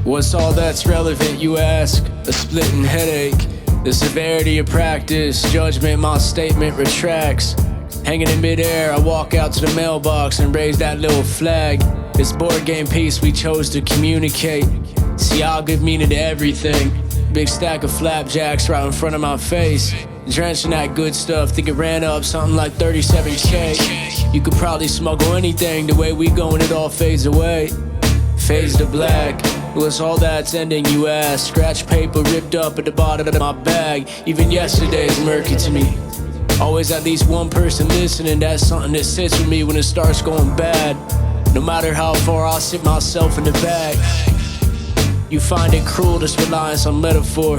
What's all that's relevant, you ask? A splitting headache, the severity of practice, judgment my statement retracts. Hanging in midair, I walk out to the mailbox and raise that little flag. This board game piece we chose to communicate. See, I'll give meaning to everything. Big stack of flapjacks right in front of my face. Drenched in that good stuff, think it ran up something like 37K. You could probably smuggle anything, the way we going it all fades away. Fades to black. What's all that's ending, you ask? Scratch paper ripped up at the bottom of my bag. Even yesterday's murky to me. Always at least one person listening, that's something that sits with me when it starts going bad. No matter how far I sit myself in the bag. You find it cruel, this reliance on metaphor,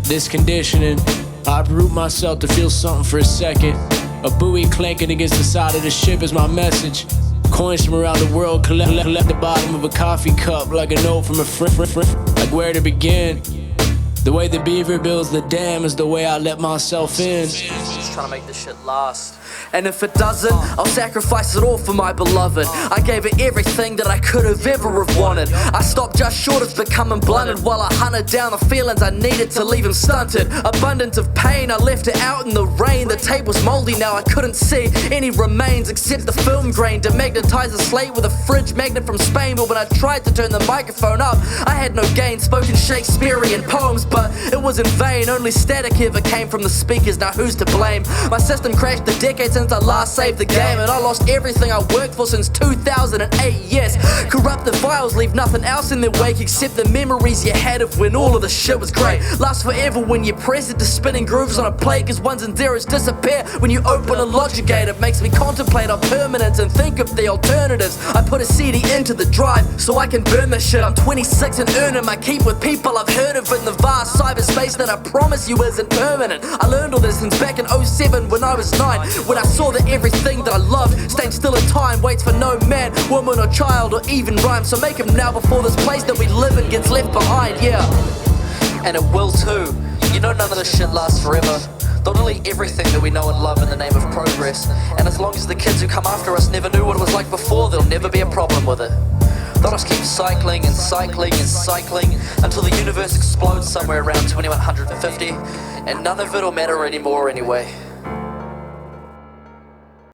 this conditioning. I uproot myself to feel something for a second. A buoy clanking against the side of the ship is my message. Coins from around the world collect the bottom of a coffee cup like a note from a friend. Like where to begin? The way the beaver builds the dam is the way I let myself in. Just trying to make this shit last. And if it doesn't, I'll sacrifice it all for my beloved. I gave it everything that I could have ever have wanted. I stopped just short of becoming blunted while I hunted down the feelings I needed to leave him stunted. Abundance of pain, I left it out in the rain. The tape was moldy, now I couldn't see any remains except the film grain. Demagnetize the slate with a fridge magnet from Spain. But when I tried to turn the microphone up, I had no gain. Spoken Shakespearean poems, but it was in vain. Only static ever came from the speakers, now who's to blame? My system crashed a decade since I last saved the game, and I lost everything I worked for since 2008, yes. Corrupted files leave nothing else in their wake except the memories you had of when all of the shit was great. Lasts forever when you press it to spinning grooves on a plate, cause ones and zeros disappear when you open a logic gate. It makes me contemplate on permanence and think of the alternatives. I put a CD into the drive so I can burn this shit. I'm 26 and earning my keep with people I've heard of in the vast cyberspace that I promise you isn't permanent. I learned all this since back in 07 when I was 9, when I saw that everything that I loved stayed still in time, waits for no man, woman or child or even rhyme. So make him now before this place that we live in gets left behind, yeah. And it will too. You know none of this shit lasts forever. They'll delete everything that we know and love in the name of progress. And as long as the kids who come after us never knew what it was like before, there'll never be a problem with it. They'll just keep cycling and cycling and cycling until the universe explodes somewhere around 2150, and none of it'll matter anymore anyway.